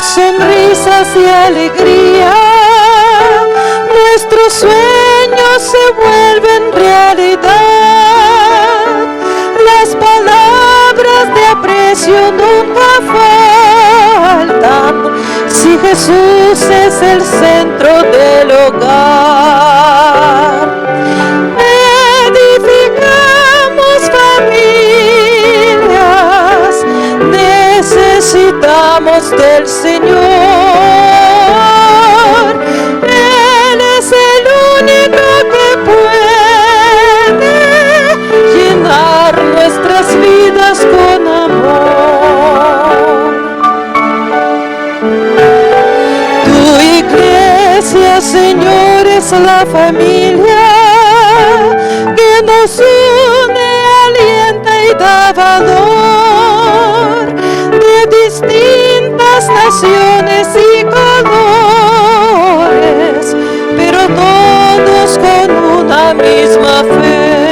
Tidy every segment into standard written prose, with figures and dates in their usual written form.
sonrisas y alegría, nuestros sueños se vuelven realidad. Las palabras de aprecio nunca faltan, si Jesús es el centro del hogar. Edificamos familias, necesitamos del Señor. Él es el único que puede llenar nuestras vidas con amor. Tu iglesia, Señor, es la familia que nos une, alienta y da valor, de distintas naciones y colores, pero todos con una misma fe.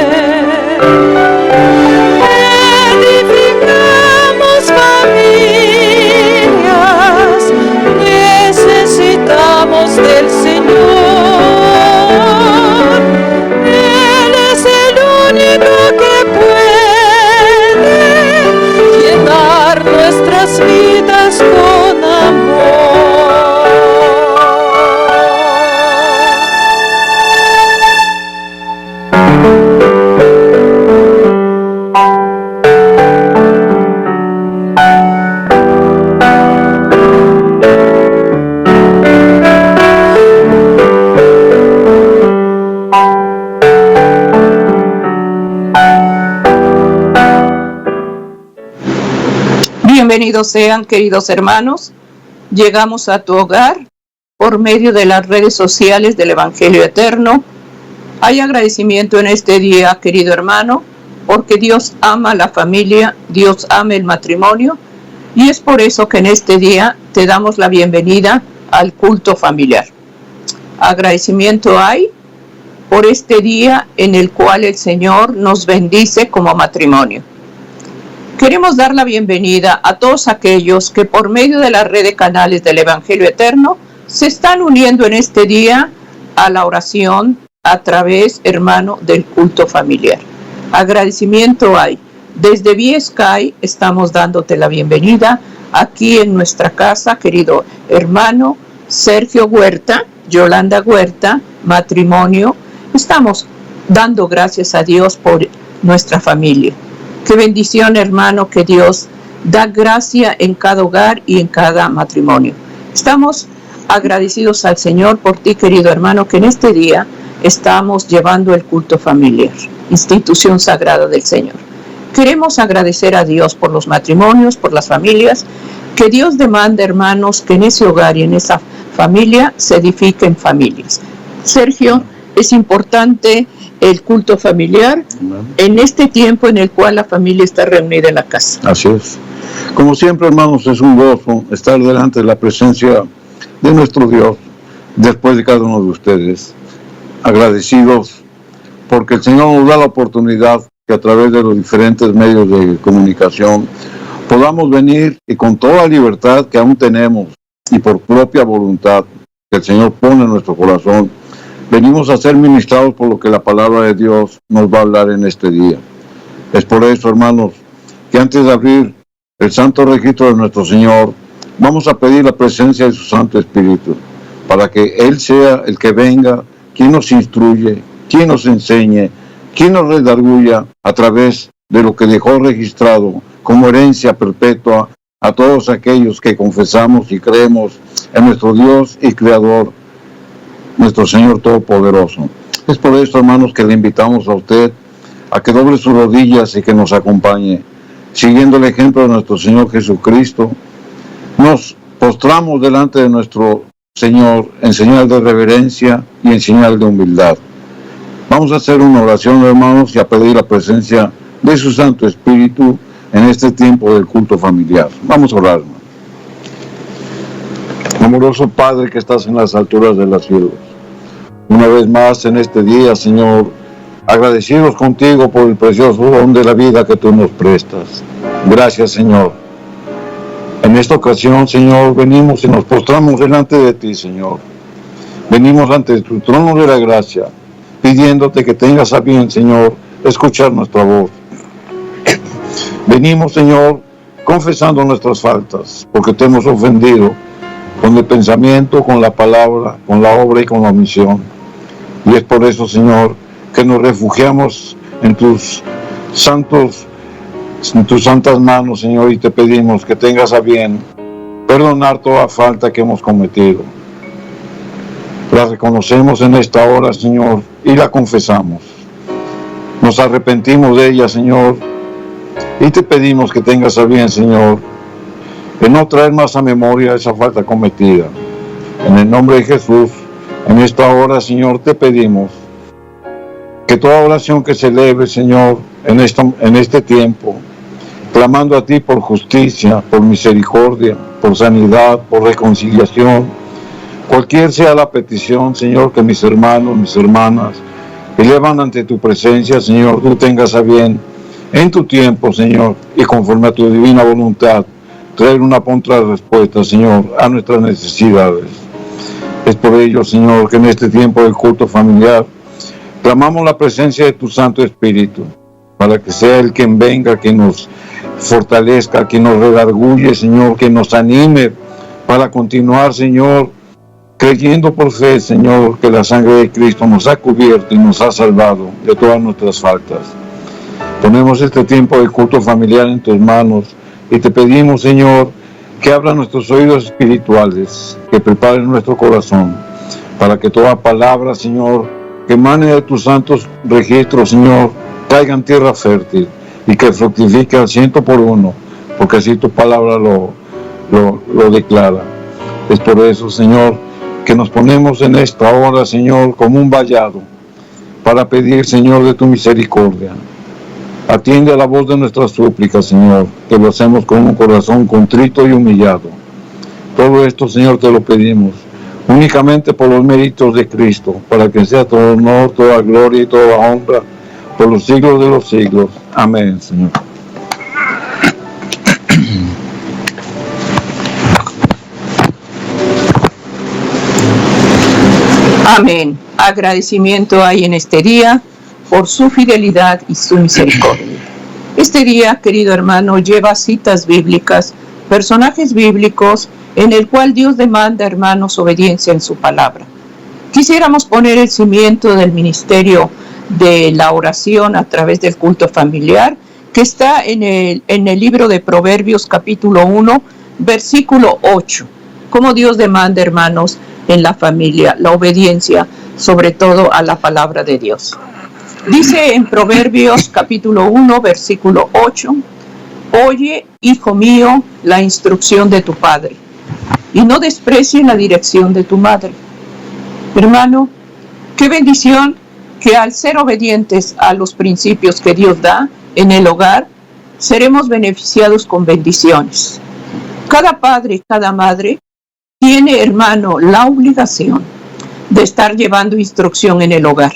Edificamos familias, necesitamos del Señor. Él es el único que puede llenar nuestras vidas con amor. Bienvenidos sean, queridos hermanos. Llegamos a tu hogar por medio de las redes sociales del Evangelio Eterno. Hay agradecimiento en este día, querido hermano, porque Dios ama la familia, Dios ama el matrimonio, y es por eso que en este día te damos la bienvenida al culto familiar. Agradecimiento hay por este día en el cual el Señor nos bendice como matrimonio. Queremos dar la bienvenida a todos aquellos que por medio de la red de canales del Evangelio Eterno se están uniendo en este día a la oración a través, hermano, del culto familiar. Agradecimiento hay. Desde Viescay estamos dándote la bienvenida aquí en nuestra casa, querido hermano Sergio Huerta, Yolanda Huerta, matrimonio. Estamos dando gracias a Dios por nuestra familia. Qué bendición, hermano, que Dios da gracia en cada hogar y en cada matrimonio. Estamos agradecidos al Señor por ti, querido hermano, que en este día estamos llevando el culto familiar, institución sagrada del Señor. Queremos agradecer a Dios por los matrimonios, por las familias, que Dios demanda, hermanos, que en ese hogar y en esa familia se edifiquen familias. Sergio, es importante el culto familiar en este tiempo en el cual la familia está reunida en la casa. Así es. Como siempre, hermanos, es un gozo estar delante de la presencia de nuestro Dios después de cada uno de ustedes. Agradecidos porque el Señor nos da la oportunidad que a través de los diferentes medios de comunicación podamos venir y con toda la libertad que aún tenemos y por propia voluntad que el Señor pone en nuestro corazón, venimos a ser ministrados por lo que la palabra de Dios nos va a hablar en este día. Es por eso, hermanos, que antes de abrir el santo registro de nuestro Señor, vamos a pedir la presencia de su Santo Espíritu, para que Él sea el que venga, quien nos instruye, quien nos enseñe, quien nos redarguya a través de lo que dejó registrado como herencia perpetua a todos aquellos que confesamos y creemos en nuestro Dios y Creador, nuestro Señor Todopoderoso. Es por esto, hermanos, que le invitamos a usted a que doble sus rodillas y que nos acompañe. Siguiendo el ejemplo de nuestro Señor Jesucristo, nos postramos delante de nuestro Señor en señal de reverencia y en señal de humildad. Vamos a hacer una oración, hermanos, y a pedir la presencia de su Santo Espíritu en este tiempo del culto familiar. Vamos a orar, hermanos. Amoroso Padre que estás en las alturas de los cielos, una vez más en este día, Señor, agradecidos contigo por el precioso don de la vida que tú nos prestas. Gracias, Señor. En En esta ocasión, Señor, venimos y nos postramos delante de ti, Señor. Venimos ante tu trono de la gracia, pidiéndote que tengas a bien, Señor, escuchar nuestra voz. Venimos, Señor, confesando nuestras faltas, porque te hemos ofendido con el pensamiento, con la palabra, con la obra y con la omisión. Y es por eso, Señor, que nos refugiamos en tus santas manos, Señor, y te pedimos que tengas a bien perdonar toda falta que hemos cometido. La reconocemos en esta hora, Señor, y la confesamos. Nos arrepentimos de ella, Señor, y te pedimos que tengas a bien, Señor, de no traer más a memoria esa falta cometida. En el nombre de Jesús, en esta hora, Señor, te pedimos que toda oración que se eleve, Señor, en este tiempo, clamando a ti por justicia, por misericordia, por sanidad, por reconciliación, cualquier sea la petición, Señor, que mis hermanos, mis hermanas elevan ante tu presencia, Señor, tú tengas a bien en tu tiempo, Señor, y conforme a tu divina voluntad, traer una pronta respuesta, Señor, a nuestras necesidades. Es por ello, Señor, que en este tiempo del culto familiar clamamos la presencia de tu Santo Espíritu, para que sea Él quien venga, que nos fortalezca, que nos redarguye, Señor, que nos anime para continuar, Señor, creyendo por fe, Señor, que la sangre de Cristo nos ha cubierto y nos ha salvado de todas nuestras faltas. Ponemos este tiempo de culto familiar en tus manos y te pedimos, Señor, que abra nuestros oídos espirituales, que prepare nuestro corazón, para que toda palabra, Señor, que emane de tus santos registros, Señor, caiga en tierra fértil y que fructifique al 100%, porque así tu palabra lo declara. Es por eso, Señor, que nos ponemos en esta hora, Señor, como un vallado, para pedir, Señor, de tu misericordia. Atiende a la voz de nuestra súplica, Señor, que lo hacemos con un corazón contrito y humillado. Todo esto, Señor, te lo pedimos, únicamente por los méritos de Cristo, para que sea todo honor, toda gloria y toda honra, por los siglos de los siglos. Amén, Señor. Amén. Agradecimiento hay en este día por su fidelidad y su misericordia. Este día, querido hermano, lleva citas bíblicas, personajes bíblicos, en el cual Dios demanda, hermanos, obediencia en su palabra. Quisiéramos poner el cimiento del ministerio de la oración a través del culto familiar, que está en el libro de Proverbios, capítulo 1, versículo 8. Como Dios demanda, hermanos, en la familia, la obediencia, sobre todo a la palabra de Dios. Dice en Proverbios capítulo 1, versículo 8, oye, hijo mío, la instrucción de tu padre, y no desprecies la dirección de tu madre. Hermano, qué bendición que al ser obedientes a los principios que Dios da en el hogar, seremos beneficiados con bendiciones. Cada padre, cada madre, tiene, hermano, la obligación de estar llevando instrucción en el hogar,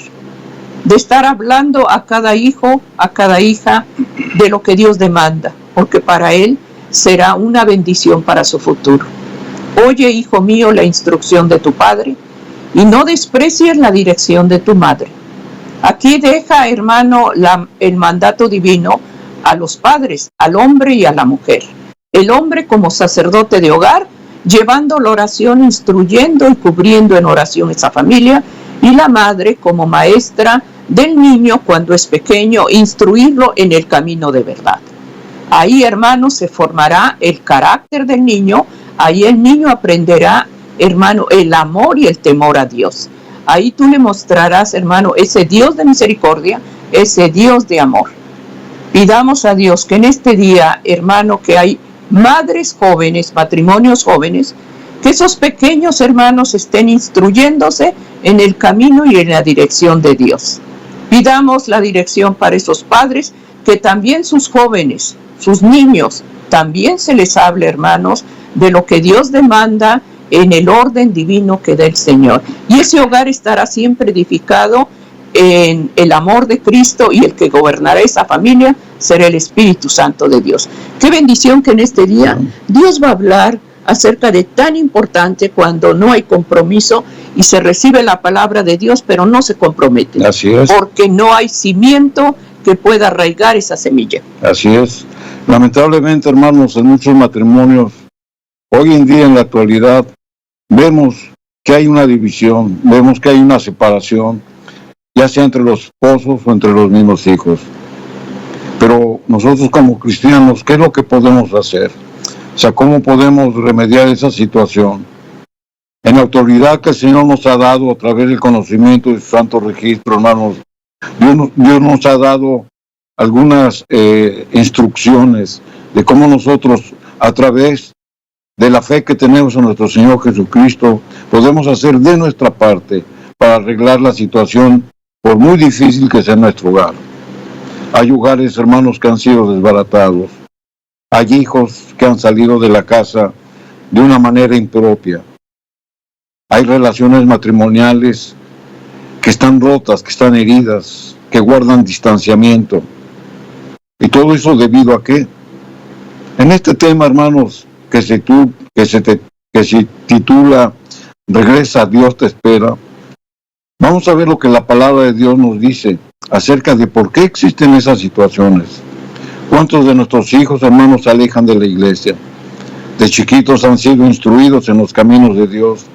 de estar hablando a cada hijo, a cada hija, de lo que Dios demanda, porque para él será una bendición para su futuro. Oye, hijo mío, la instrucción de tu padre, y no desprecies la dirección de tu madre. Aquí deja, hermano, el mandato divino a los padres, al hombre y a la mujer. El hombre como sacerdote de hogar, llevando la oración, instruyendo y cubriendo en oración esa familia, y la madre como maestra del niño cuando es pequeño, instruirlo en el camino de verdad. Ahí, hermano, se formará el carácter del niño, ahí el niño aprenderá, hermano, el amor y el temor a Dios. Ahí tú le mostrarás, hermano, ese Dios de misericordia, ese Dios de amor. Pidamos a Dios que en este día, hermano, que hay madres jóvenes, matrimonios jóvenes, que esos pequeños hermanos estén instruyéndose en el camino y en la dirección de Dios. Pidamos la dirección para esos padres, que también sus jóvenes, sus niños, también se les hable, hermanos, de lo que Dios demanda en el orden divino que da el Señor. Y ese hogar estará siempre edificado en el amor de Cristo, y el que gobernará esa familia será el Espíritu Santo de Dios. Qué bendición que en este día Dios va a hablar acerca de tan importante cuando no hay compromiso y se recibe la palabra de Dios, pero no se compromete. Así es. Porque no hay cimiento que pueda arraigar esa semilla. Así es. Lamentablemente, hermanos, en muchos matrimonios, hoy en día, en la actualidad, vemos que hay una división, vemos que hay una separación, ya sea entre los esposos o entre los mismos hijos. Pero nosotros como cristianos, ¿qué es lo que podemos hacer? O sea, ¿cómo podemos remediar esa situación? En la autoridad que el Señor nos ha dado a través del conocimiento de su santo registro, hermanos, Dios nos ha dado algunas instrucciones de cómo nosotros, a través de la fe que tenemos en nuestro Señor Jesucristo, podemos hacer de nuestra parte para arreglar la situación, por muy difícil que sea nuestro hogar. Hay hogares, hermanos, que han sido desbaratados. Hay hijos que han salido de la casa de una manera impropia. Hay relaciones matrimoniales que están rotas, que están heridas, que guardan distanciamiento. ¿Y todo eso debido a qué? En este tema, hermanos, que se titula Regresa, Dios te espera, vamos a ver lo que la palabra de Dios nos dice acerca de por qué existen esas situaciones. ¿Cuántos de nuestros hijos, hermanos, se alejan de la iglesia? De chiquitos han sido instruidos en los caminos de Dios,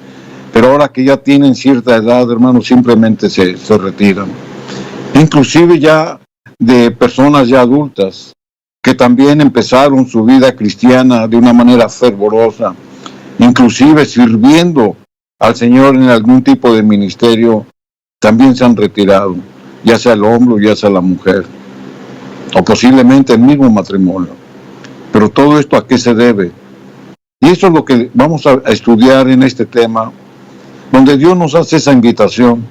pero ahora que ya tienen cierta edad, hermanos, simplemente se retiran. Inclusive ya de personas ya adultas, que también empezaron su vida cristiana de una manera fervorosa, inclusive sirviendo al Señor en algún tipo de ministerio, también se han retirado, ya sea el hombre o ya sea la mujer, o posiblemente el mismo matrimonio. Pero todo esto, ¿a qué se debe? Y eso es lo que vamos a estudiar en este tema, donde Dios nos hace esa invitación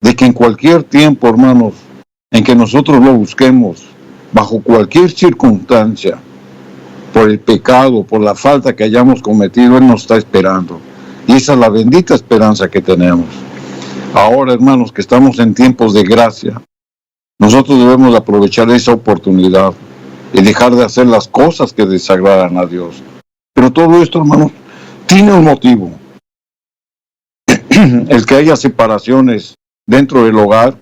de que en cualquier tiempo, hermanos, en que nosotros lo busquemos, bajo cualquier circunstancia, por el pecado, por la falta que hayamos cometido, Él nos está esperando. Y esa es la bendita esperanza que tenemos. Ahora, hermanos, que estamos en tiempos de gracia, nosotros debemos aprovechar esa oportunidad y dejar de hacer las cosas que desagradan a Dios. Pero todo esto, hermanos, tiene un motivo. El que haya separaciones dentro del hogar,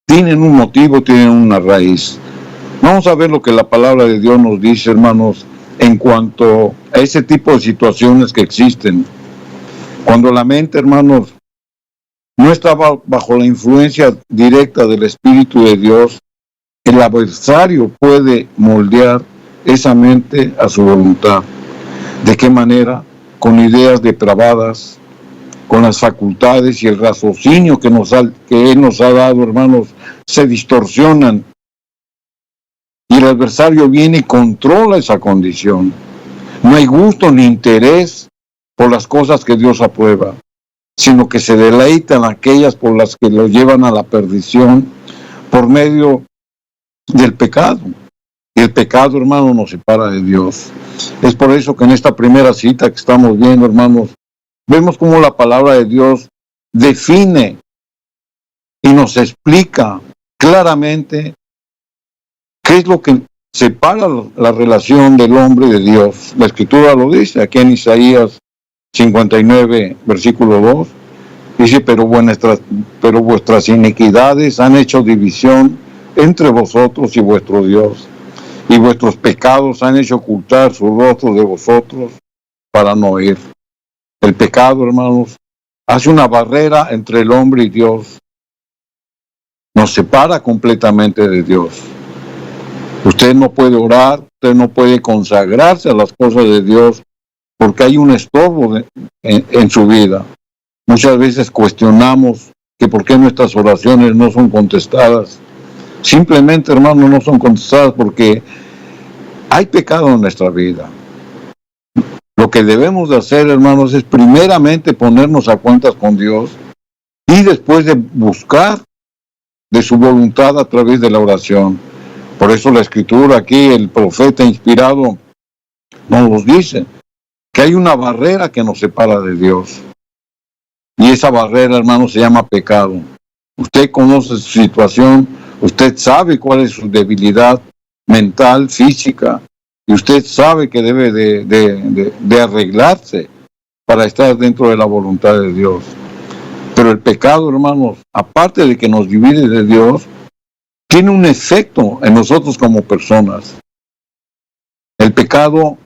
tienen un motivo, tienen una raíz. Vamos a ver lo que la palabra de Dios nos dice, hermanos, en cuanto a ese tipo de situaciones que existen. Cuando la mente, hermanos, no está bajo la influencia directa del Espíritu de Dios, el adversario puede moldear esa mente a su voluntad. ¿De qué manera? Con ideas depravadas, con las facultades y el raciocinio que Él nos ha dado, hermanos, se distorsionan. Y el adversario viene y controla esa condición. No hay gusto ni interés por las cosas que Dios aprueba, sino que se deleitan aquellas por las que lo llevan a la perdición por medio del pecado. Y el pecado, hermano, nos separa de Dios. Es por eso que en esta primera cita que estamos viendo, hermanos, vemos cómo la palabra de Dios define y nos explica claramente qué es lo que separa la relación del hombre de Dios. La Escritura lo dice aquí en Isaías 59, versículo 2. Dice, pero vuestras iniquidades han hecho división entre vosotros y vuestro Dios, y vuestros pecados han hecho ocultar su rostro de vosotros para no oír. El pecado, hermanos, hace una barrera entre el hombre y Dios. Nos separa completamente de Dios. Usted no puede orar, usted no puede consagrarse a las cosas de Dios porque hay un estorbo en su vida. Muchas veces cuestionamos que por qué nuestras oraciones no son contestadas. Simplemente, hermanos, no son contestadas porque hay pecado en nuestra vida. Lo que debemos de hacer, hermanos, es primeramente ponernos a cuentas con Dios y después de buscar de su voluntad a través de la oración. Por eso la Escritura aquí, el profeta inspirado, nos dice que hay una barrera que nos separa de Dios. Y esa barrera, hermanos, se llama pecado. Usted conoce su situación, usted sabe cuál es su debilidad mental, física, y usted sabe que debe de arreglarse para estar dentro de la voluntad de Dios. Pero el pecado, hermanos, aparte de que nos divide de Dios, tiene un efecto en nosotros como personas. El pecado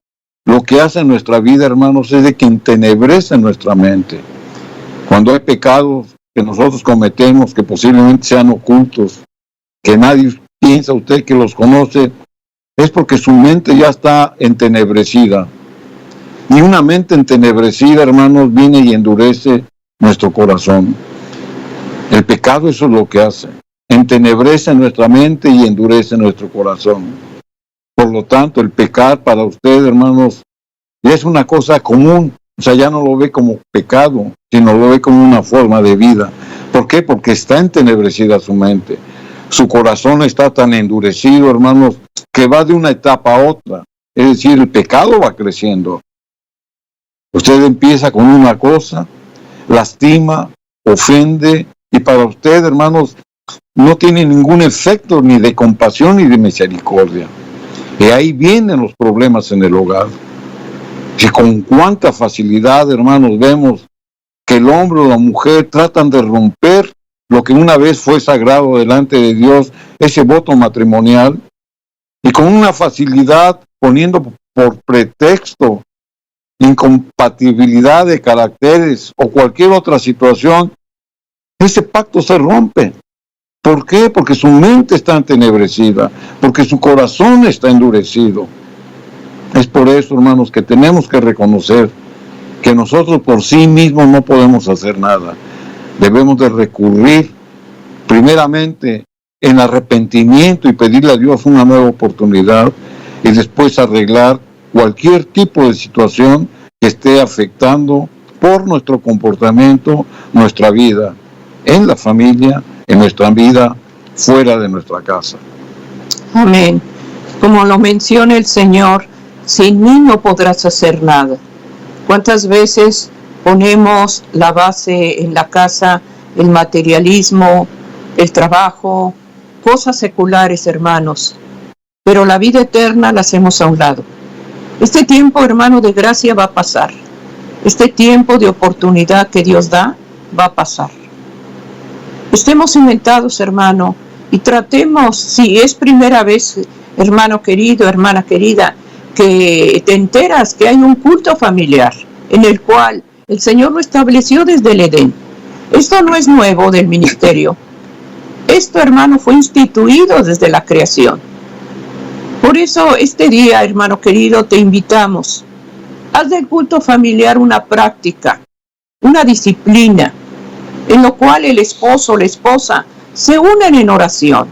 lo que hace en nuestra vida, hermanos, es de que entenebrece nuestra mente. Cuando hay pecados que nosotros cometemos, que posiblemente sean ocultos, que nadie piensa usted que los conoce, es porque su mente ya está entenebrecida. Y una mente entenebrecida, hermanos, viene y endurece nuestro corazón. El pecado eso es lo que hace. Entenebrece nuestra mente y endurece nuestro corazón. Por lo tanto, el pecar para usted, hermanos, es una cosa común. O sea, ya no lo ve como pecado, sino lo ve como una forma de vida. ¿Por qué? Porque está entenebrecida su mente. Su corazón está tan endurecido, hermanos, que va de una etapa a otra. Es decir, el pecado va creciendo. Usted empieza con una cosa, lastima, ofende, y para usted, hermanos, no tiene ningún efecto ni de compasión ni de misericordia. Y ahí vienen los problemas en el hogar. Y con cuánta facilidad, hermanos, vemos que el hombre o la mujer tratan de romper lo que una vez fue sagrado delante de Dios, ese voto matrimonial, y con una facilidad poniendo por pretexto incompatibilidad de caracteres o cualquier otra situación, ese pacto se rompe. ¿Por qué? Porque su mente está entenebrecida, porque su corazón está endurecido. Es por eso, hermanos, que tenemos que reconocer que nosotros por sí mismos no podemos hacer nada. Debemos de recurrir primeramente en arrepentimiento y pedirle a Dios una nueva oportunidad y después arreglar cualquier tipo de situación que esté afectando por nuestro comportamiento, nuestra vida en la familia, en nuestra vida fuera de nuestra casa. Amén. Como lo menciona el Señor, sin mí no podrás hacer nada. ¿Cuántas veces ponemos la base en la casa, el materialismo, el trabajo, cosas seculares, hermanos? Pero la vida eterna la hacemos a un lado. Este tiempo, hermano, de gracia va a pasar. Este tiempo de oportunidad que Dios da va a pasar. Estemos cimentados, hermano, y tratemos, si es primera vez, hermano querido, hermana querida, que te enteras que hay un culto familiar en el cual el Señor lo estableció desde el Edén. Esto no es nuevo del ministerio. Esto, hermano, fue instituido desde la creación. Por eso, este día, hermano querido, te invitamos. Haz del culto familiar una práctica, una disciplina, en lo cual el esposo o la esposa se unen en oración.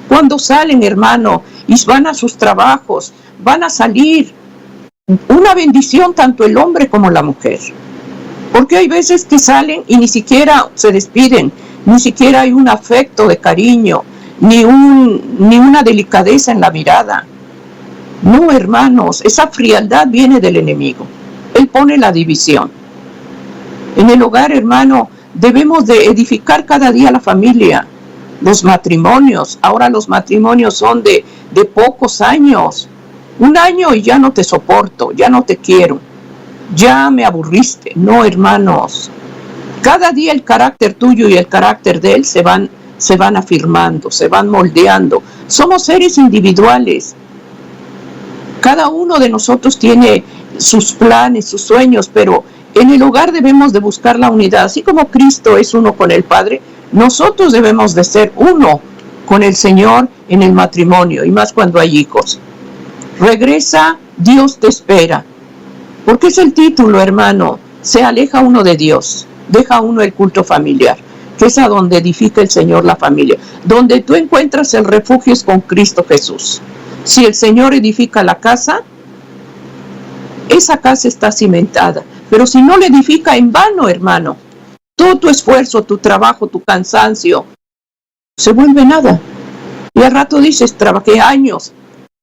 Cuando salen, hermano, y van a sus trabajos, van a salir una bendición tanto el hombre como la mujer. Porque hay veces que salen y ni siquiera se despiden, ni siquiera hay un afecto de cariño, ni una delicadeza en la mirada. No, hermanos, esa frialdad viene del enemigo. Él pone la división. En el hogar, hermano, debemos de edificar cada día la familia. Los matrimonios, ahora los matrimonios son de pocos años. 1 año y ya no te soporto, ya no te quiero, ya me aburriste. No, hermanos. Cada día el carácter tuyo y el carácter de él se van afirmando, se van moldeando. Somos seres individuales. Cada uno de nosotros tiene sus planes, sus sueños, pero en el hogar debemos de buscar la unidad. Así como Cristo es uno con el Padre, nosotros debemos de ser uno con el Señor en el matrimonio, y más cuando hay hijos. Regresa, Dios te espera. Porque es el título, hermano. Se aleja uno de Dios, deja uno el culto familiar, que es a donde edifica el Señor la familia. Donde tú encuentras el refugio es con Cristo Jesús. Si el Señor edifica la casa, esa casa está cimentada. Pero si no la edifica, en vano, hermano. Todo tu esfuerzo, tu trabajo, tu cansancio, se vuelve nada. Y al rato dices, trabajé años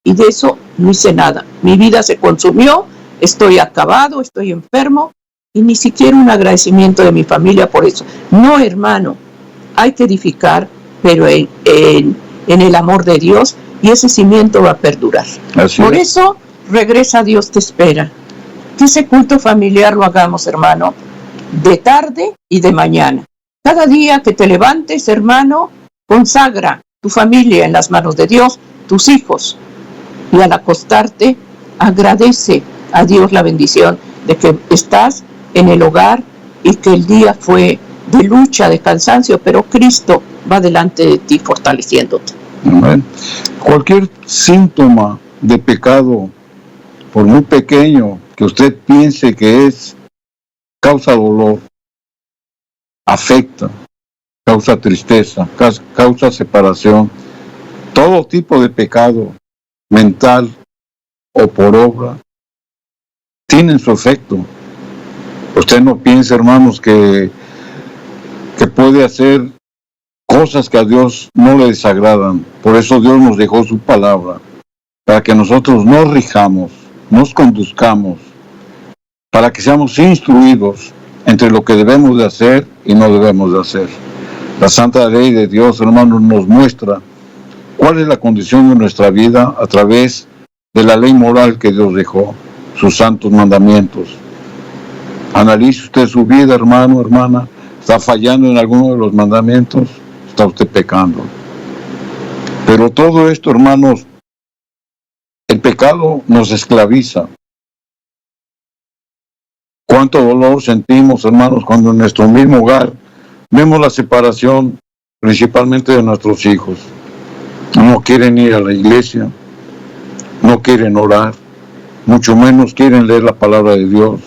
y de eso no hice nada. Mi vida se consumió, estoy acabado, estoy enfermo y ni siquiera un agradecimiento de mi familia por eso. No, hermano. hay que edificar, pero en el amor de Dios, y ese cimiento va a perdurar. Por eso, regresa, Dios te espera. Que ese culto familiar lo hagamos, hermano, de tarde y de mañana. Cada día que te levantes, hermano, consagra tu familia en las manos de Dios, tus hijos, y al acostarte, agradece a Dios la bendición de que estás en el hogar y que el día fue de lucha, de cansancio, pero Cristo va delante de ti fortaleciéndote. Amén. Cualquier síntoma de pecado, por muy pequeño que usted piense que es, causa dolor, afecta, causa tristeza, causa separación. Todo tipo de pecado, mental o por obra, tienen su efecto. Usted no piense, hermanos, que puede hacer cosas que a Dios no le desagradan. Por eso Dios nos dejó su palabra, para que nosotros nos rijamos, nos conduzcamos, para que seamos instruidos entre lo que debemos de hacer y no debemos de hacer. La santa ley de Dios, hermanos, nos muestra cuál es la condición de nuestra vida a través de la ley moral que Dios dejó, sus santos mandamientos. Analice usted su vida, hermano, hermana. ¿Está fallando en alguno de los mandamientos? Está usted pecando. Pero todo esto, hermanos, el pecado nos esclaviza. Cuánto dolor sentimos, hermanos, cuando en nuestro mismo hogar vemos la separación, principalmente de nuestros hijos. No quieren ir a la iglesia, no quieren orar, mucho menos quieren leer la palabra de Dios.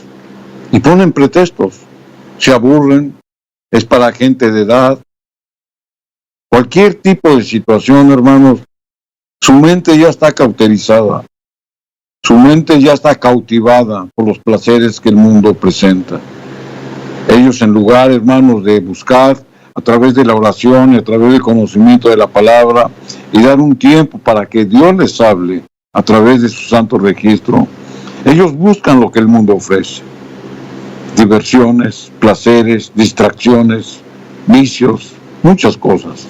Y ponen pretextos, se aburren, es para gente de edad. Cualquier tipo de situación, hermanos, su mente ya está cauterizada. Su mente ya está cautivada por los placeres que el mundo presenta. Ellos, en lugar, hermanos, de buscar a través de la oración y a través del conocimiento de la palabra y dar un tiempo para que Dios les hable a través de su santo registro, ellos buscan lo que el mundo ofrece. Diversiones, placeres, distracciones, vicios, muchas cosas.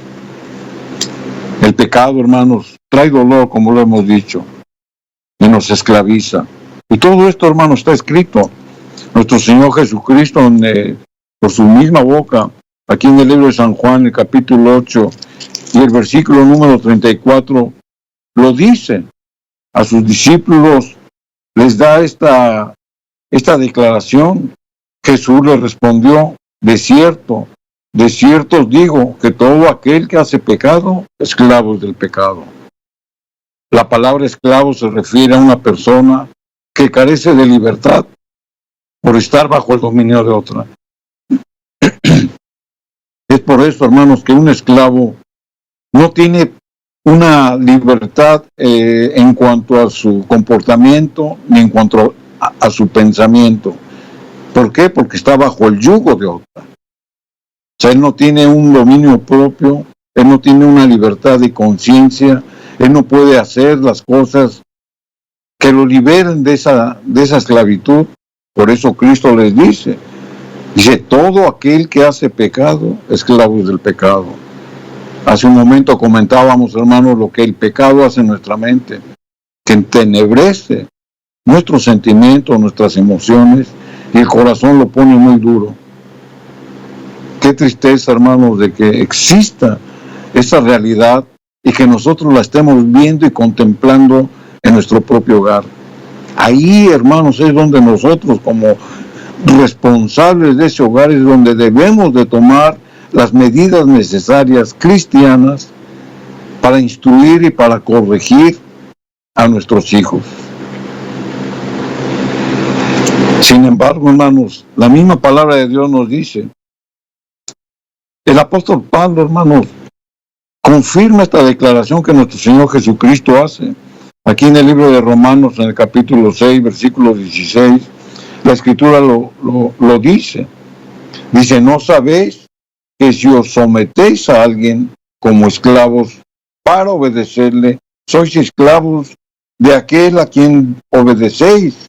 El pecado, hermanos, trae dolor, como lo hemos dicho, y nos esclaviza. Y todo esto, hermanos, está escrito. Nuestro Señor Jesucristo, por su misma boca, aquí en el libro de San Juan, el capítulo 8, y el versículo número 34, lo dice. A sus discípulos les da esta declaración. Jesús les respondió: de cierto os digo, que todo aquel que hace pecado, esclavo es del pecado. La palabra esclavo se refiere a una persona que carece de libertad por estar bajo el dominio de otra. Es por eso, hermanos, que un esclavo no tiene una libertad en cuanto a su comportamiento ni en cuanto a su pensamiento. ¿Por qué? Porque está bajo el yugo de otra. O sea, él no tiene un dominio propio, él no tiene una libertad de conciencia, él no puede hacer las cosas que lo liberen de esa esclavitud. Por eso Cristo les dice, todo aquel que hace pecado, esclavo es del pecado. Hace un momento comentábamos, hermanos, lo que el pecado hace en nuestra mente, que entenebrece nuestros sentimientos, nuestras emociones, y el corazón lo pone muy duro. Qué tristeza, hermanos, de que exista esa realidad y que nosotros la estemos viendo y contemplando en nuestro propio hogar. Ahí, hermanos, es donde nosotros, como responsables de ese hogar, es donde debemos de tomar las medidas necesarias cristianas para instruir y para corregir a nuestros hijos. Sin embargo, hermanos, la misma palabra de Dios nos dice, el apóstol Pablo, hermanos, confirma esta declaración que nuestro Señor Jesucristo hace. Aquí en el libro de Romanos, en el capítulo 6, versículo 16, la Escritura lo dice. Dice, ¿no sabéis que si os sometéis a alguien como esclavos para obedecerle, sois esclavos de aquel a quien obedecéis,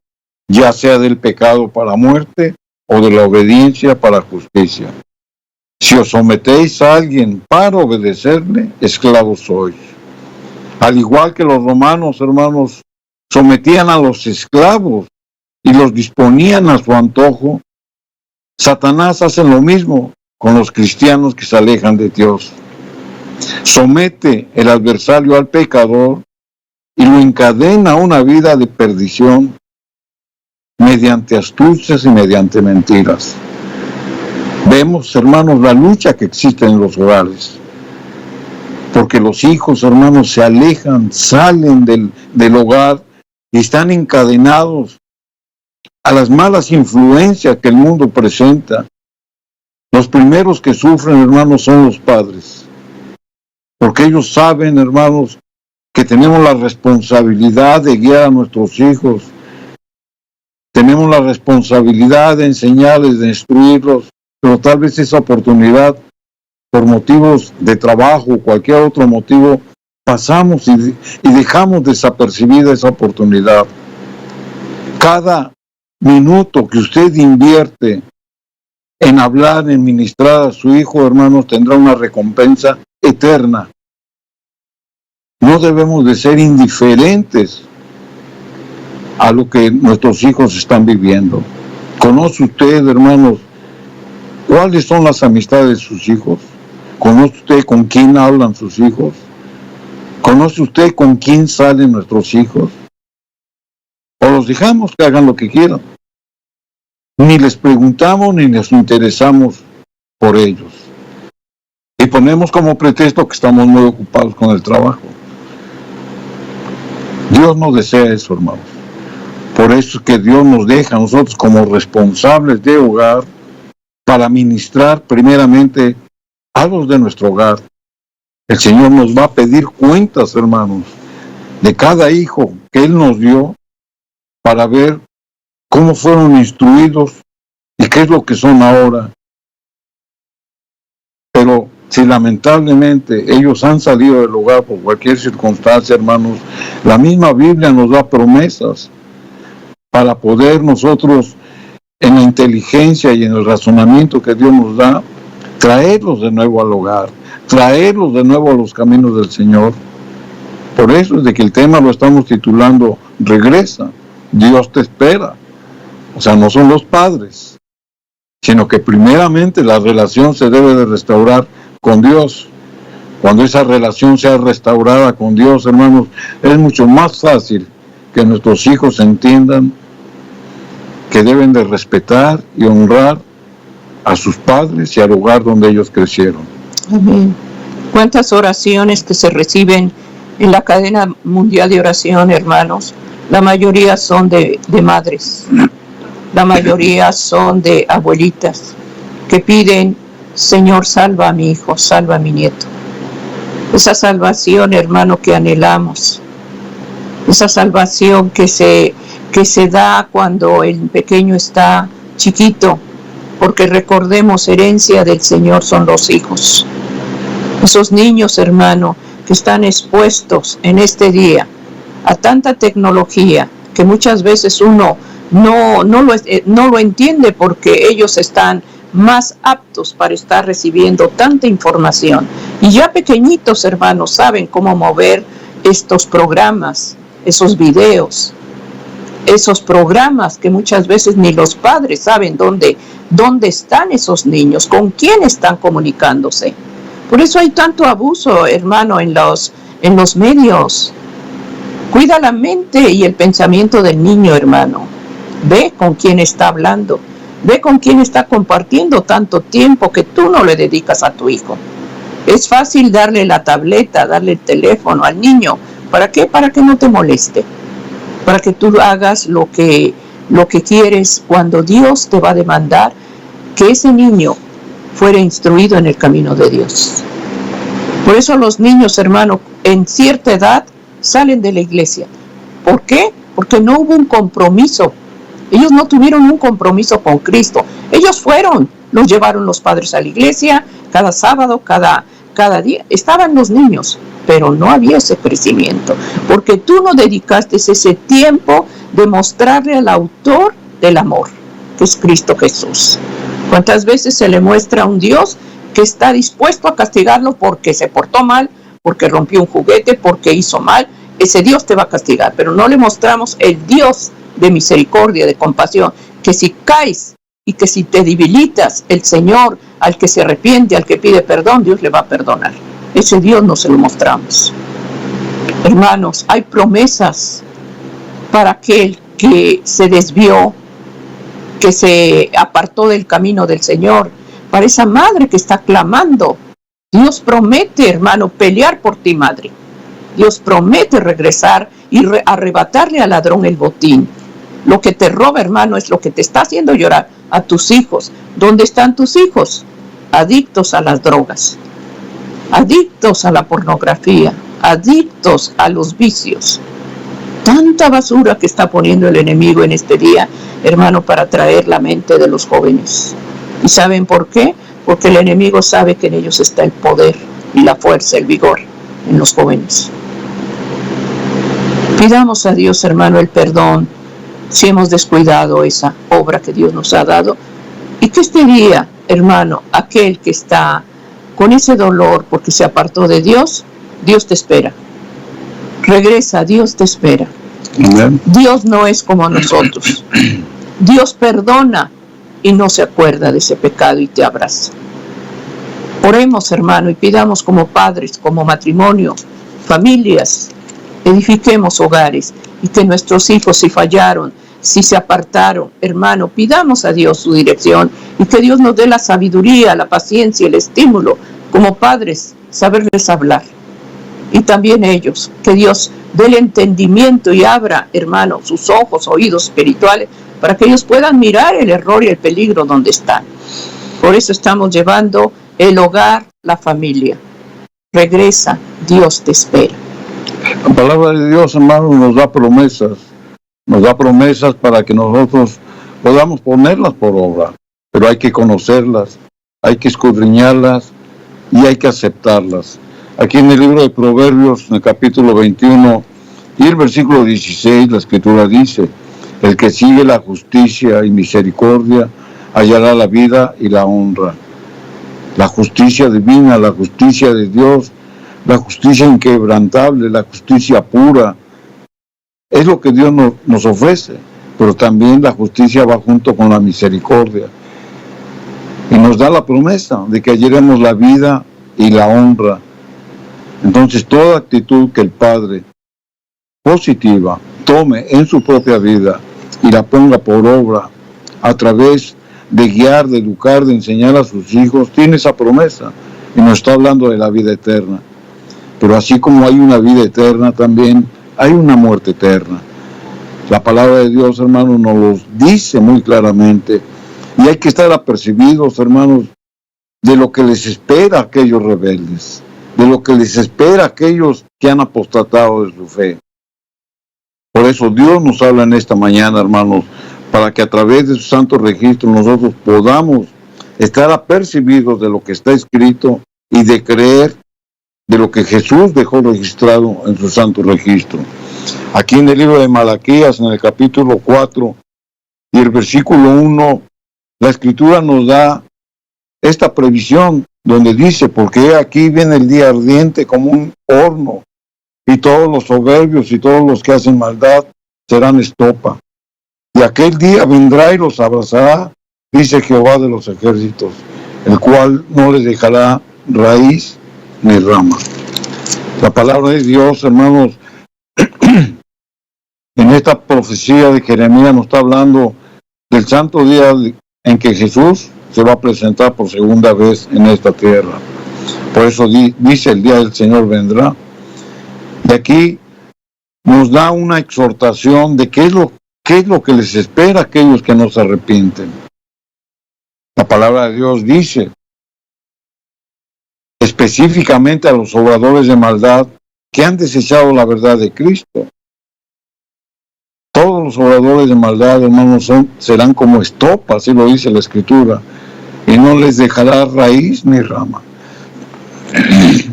ya sea del pecado para muerte o de la obediencia para justicia? Si os sometéis a alguien para obedecerle, esclavos sois. Al igual que los romanos, hermanos, sometían a los esclavos y los disponían a su antojo, Satanás hace lo mismo con los cristianos que se alejan de Dios. Somete el adversario al pecador y lo encadena a una vida de perdición mediante astucias y mediante mentiras. Vemos, hermanos, la lucha que existe en los hogares, porque los hijos, hermanos, se alejan, salen del hogar y están encadenados a las malas influencias que el mundo presenta. Los primeros que sufren, hermanos, son los padres, porque ellos saben, hermanos, que tenemos la responsabilidad de guiar a nuestros hijos, tenemos la responsabilidad de enseñarles, de instruirlos, pero tal vez esa oportunidad, por motivos de trabajo o cualquier otro motivo, pasamos y dejamos desapercibida esa oportunidad. Cada minuto que usted invierte en hablar, en ministrar a su hijo, hermanos, tendrá una recompensa eterna. No debemos de ser indiferentes a lo que nuestros hijos están viviendo. ¿Conoce usted, hermanos, cuáles son las amistades de sus hijos? ¿Conoce usted con quién hablan sus hijos? ¿Conoce usted con quién salen nuestros hijos? ¿O los dejamos que hagan lo que quieran? Ni les preguntamos ni les interesamos por ellos. Y ponemos como pretexto que estamos muy ocupados con el trabajo. Dios no desea eso, hermanos. Por eso es que Dios nos deja a nosotros como responsables de hogar para ministrar primeramente a los de nuestro hogar. El Señor nos va a pedir cuentas, hermanos, de cada hijo que Él nos dio para ver cómo fueron instruidos y qué es lo que son ahora. Pero si lamentablemente ellos han salido del hogar por cualquier circunstancia, hermanos, la misma Biblia nos da promesas para poder nosotros, en la inteligencia y en el razonamiento que Dios nos da, traerlos de nuevo al hogar, traerlos de nuevo a los caminos del Señor. Por eso es de que el tema lo estamos titulando Regresa, Dios te espera. O sea, no son los padres, sino que primeramente la relación se debe de restaurar con Dios. Cuando esa relación sea restaurada con Dios, hermanos, es mucho más fácil que nuestros hijos entiendan que deben de respetar y honrar a sus padres y al hogar donde ellos crecieron. Amén. ¿Cuántas oraciones que se reciben en la cadena mundial de oración, hermanos? La mayoría son de madres. La mayoría son de abuelitas que piden: Señor, salva a mi hijo, salva a mi nieto. Esa salvación, hermano, que anhelamos. Esa salvación que se da cuando el pequeño está chiquito, porque recordemos, herencia del Señor son los hijos. Esos niños, hermano, que están expuestos en este día a tanta tecnología que muchas veces uno no lo entiende, porque ellos están más aptos para estar recibiendo tanta información. Y ya pequeñitos, hermanos, saben cómo mover estos programas, esos videos, esos programas que muchas veces ni los padres saben dónde están esos niños, con quién están comunicándose. Por eso hay tanto abuso, hermano, en los medios. Cuida la mente y el pensamiento del niño, hermano. Ve con quién está hablando. Ve con quién está compartiendo tanto tiempo que tú no le dedicas a tu hijo. Es fácil darle la tableta, darle el teléfono al niño. ¿Para qué? Para que no te moleste. Para que tú hagas lo que quieres, cuando Dios te va a demandar que ese niño fuera instruido en el camino de Dios. Por eso los niños, hermano, en cierta edad salen de la iglesia. ¿Por qué? Porque no hubo un compromiso. Ellos no tuvieron un compromiso con Cristo. Ellos fueron, los llevaron los padres a la iglesia, cada sábado, cada día. Estaban los niños, pero no había ese crecimiento, porque tú no dedicaste ese tiempo de mostrarle al autor del amor, que es Cristo Jesús. ¿Cuántas veces se le muestra a un Dios que está dispuesto a castigarlo porque se portó mal, porque rompió un juguete, porque hizo mal. Ese Dios te va a castigar, pero no le mostramos el Dios de misericordia, de compasión, que si caes y que si te debilitas, el Señor, al que se arrepiente, al que pide perdón, Dios le va a perdonar. Ese Dios no se lo mostramos. Hermanos, hay promesas para aquel que se desvió, que se apartó del camino del Señor, para esa madre que está clamando. Dios promete, hermano, pelear por ti, madre. Dios promete regresar y arrebatarle al ladrón el botín. Lo que te roba, hermano, es lo que te está haciendo llorar a tus hijos. ¿Dónde están tus hijos? Adictos a las drogas, adictos a la pornografía, adictos a los vicios. Tanta basura que está poniendo el enemigo en este día, hermano, para traer la mente de los jóvenes. ¿Y saben por qué? Porque el enemigo sabe que en ellos está el poder y la fuerza, el vigor en los jóvenes. Pidamos a Dios, hermano, el perdón si hemos descuidado esa obra que Dios nos ha dado, y que este día, hermano, aquel que está con ese dolor porque se apartó de Dios, Dios te espera. Regresa, Dios te espera. Amén. Dios no es como nosotros. Dios perdona y no se acuerda de ese pecado y te abraza. Oremos, hermano, y pidamos como padres, como matrimonio, familias, edifiquemos hogares, y que nuestros hijos, si fallaron, si se apartaron, hermano, pidamos a Dios su dirección, y que Dios nos dé la sabiduría, la paciencia, el estímulo, como padres, saberles hablar. Y también ellos, que Dios dé el entendimiento y abra, hermano, sus ojos, oídos espirituales, para que ellos puedan mirar el error y el peligro donde están. Por eso estamos llevando el hogar, la familia. Regresa, Dios te espera. La palabra de Dios, hermano, nos da promesas para que nosotros podamos ponerlas por obra, pero hay que conocerlas, hay que escudriñarlas y hay que aceptarlas. Aquí en el libro de Proverbios, en el capítulo 21 y el versículo 16, la Escritura dice: el que sigue la justicia y misericordia hallará la vida y la honra. La justicia divina, la justicia de Dios, la justicia inquebrantable, la justicia pura, es lo que Dios nos ofrece, pero también la justicia va junto con la misericordia. Y nos da la promesa de que hallaremos la vida y la honra. Entonces, toda actitud que el Padre positiva tome en su propia vida y la ponga por obra a través de guiar, de educar, de enseñar a sus hijos, tiene esa promesa y nos está hablando de la vida eterna. Pero así como hay una vida eterna, también hay una muerte eterna. La palabra de Dios, hermanos, nos lo dice muy claramente, y hay que estar apercibidos, hermanos, de lo que les espera a aquellos rebeldes, de lo que les espera a aquellos que han apostatado de su fe. Por eso Dios nos habla en esta mañana, hermanos, para que a través de su santo registro nosotros podamos estar apercibidos de lo que está escrito y de creer de lo que Jesús dejó registrado en su santo registro. Aquí en el libro de Malaquías, en el capítulo 4 y el versículo 1, la Escritura nos da esta previsión donde dice: porque aquí viene el día ardiente como un horno, y todos los soberbios y todos los que hacen maldad serán estopa. Y aquel día vendrá y los abrazará, dice Jehová de los ejércitos, el cual no les dejará raíz ni rama. La palabra de Dios, hermanos, en esta profecía de Jeremías nos está hablando del santo día en que Jesús se va a presentar por segunda vez en esta tierra. Por eso dice: el día del Señor vendrá. Y aquí nos da una exhortación de qué es lo que les espera a aquellos que no se arrepienten. La palabra de Dios dice específicamente a los obradores de maldad que han desechado la verdad de Cristo. Todos los obradores de maldad, hermanos, serán como estopa, así lo dice la Escritura, y no les dejará raíz ni rama.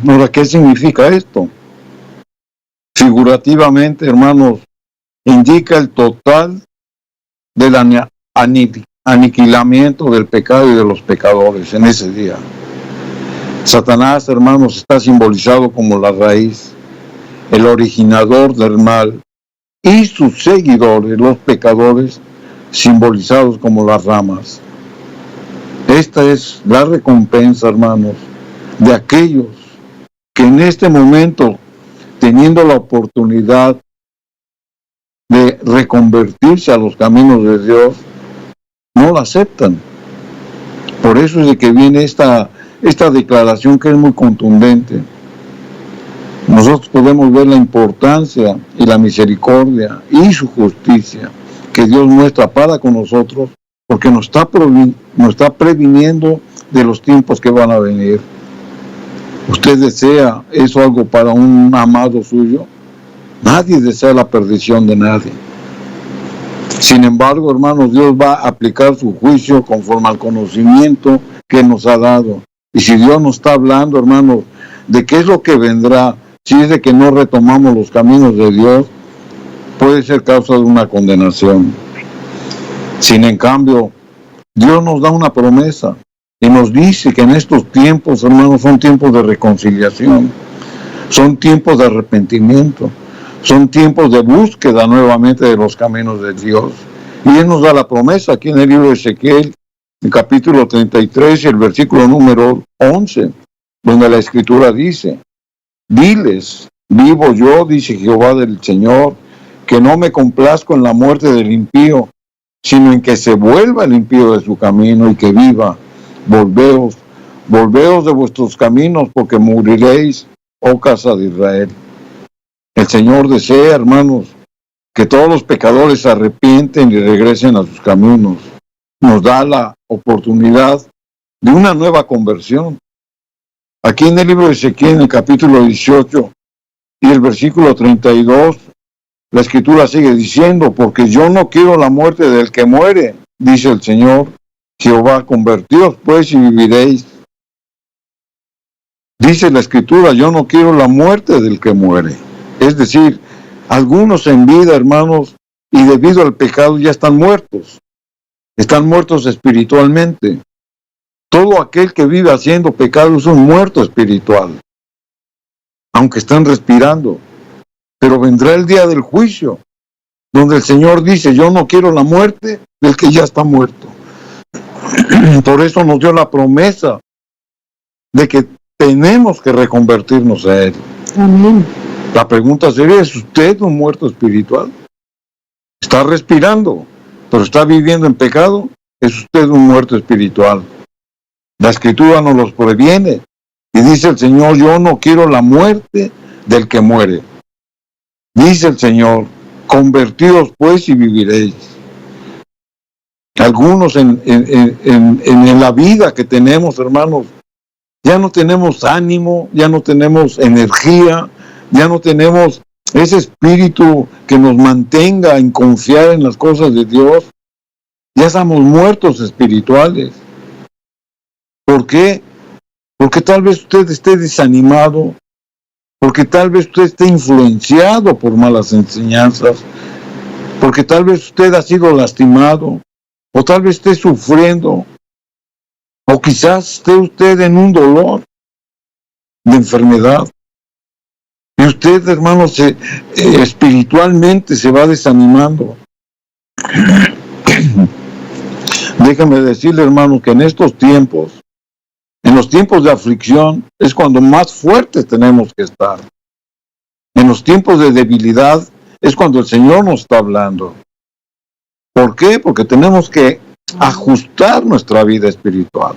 Ahora, ¿qué significa esto? Figurativamente, hermanos, indica el total del aniquilamiento del pecado y de los pecadores en ese día. Satanás, hermanos, está simbolizado como la raíz, el originador del mal, y sus seguidores, los pecadores, simbolizados como las ramas. Esta es la recompensa, hermanos, de aquellos que en este momento, teniendo la oportunidad de reconvertirse a los caminos de Dios, no la aceptan. Por eso es de que viene esta declaración que es muy contundente. Nosotros podemos ver la importancia y la misericordia y su justicia que Dios muestra para con nosotros, porque nos está previniendo de los tiempos que van a venir. ¿Usted desea eso algo para un amado suyo? Nadie desea la perdición de nadie. Sin embargo, hermanos, Dios va a aplicar su juicio conforme al conocimiento que nos ha dado. Y si Dios nos está hablando, hermanos, de qué es lo que vendrá, si es de que no retomamos los caminos de Dios, puede ser causa de una condenación. Sin en cambio, Dios nos da una promesa y nos dice que en estos tiempos, hermanos, son tiempos de reconciliación, son tiempos de arrepentimiento, son tiempos de búsqueda nuevamente de los caminos de Dios. Y Él nos da la promesa aquí en el libro de Ezequiel, el capítulo 33 y el versículo número 11, donde la Escritura dice: diles, vivo yo, dice Jehová del Señor, que no me complazco en la muerte del impío, sino en que se vuelva el impío de su camino y que viva. Volveos de vuestros caminos, porque moriréis, oh casa de Israel. El Señor desea, hermanos, que todos los pecadores se arrepienten y regresen a sus caminos. Nos da la oportunidad de una nueva conversión. Aquí en el libro de Ezequiel, en el capítulo 18 y el versículo 32, la Escritura sigue diciendo: porque yo no quiero la muerte del que muere, dice el Señor Jehová, convertíos pues y viviréis. Dice la Escritura: yo no quiero la muerte del que muere. Es decir, algunos en vida, hermanos, y debido al pecado ya están muertos espiritualmente. Todo aquel que vive haciendo pecado es un muerto espiritual, aunque estén respirando. Pero vendrá el día del juicio, donde el Señor dice: yo no quiero la muerte del que ya está muerto. Por eso nos dio la promesa de que tenemos que reconvertirnos a Él. Amén. La pregunta sería: ¿es usted un muerto espiritual? ¿Está respirando, pero está viviendo en pecado? ¿Es usted un muerto espiritual? La Escritura nos los previene y dice el Señor: yo no quiero la muerte del que muere. Dice el Señor: convertíos pues y viviréis. Algunos en la vida que tenemos, hermanos, ya no tenemos ánimo, ya no tenemos energía, ya no tenemos ese espíritu que nos mantenga en confiar en las cosas de Dios. Ya estamos muertos espirituales. ¿Por qué? Porque tal vez usted esté desanimado, porque tal vez usted esté influenciado por malas enseñanzas, porque tal vez usted ha sido lastimado, o tal vez esté sufriendo, o quizás esté usted en un dolor de enfermedad. Y usted, hermano, espiritualmente se va desanimando. Déjame decirle, hermano, que en estos tiempos, en los tiempos de aflicción, es cuando más fuertes tenemos que estar. En los tiempos de debilidad es cuando el Señor nos está hablando. ¿Por qué? Porque tenemos que ajustar nuestra vida espiritual.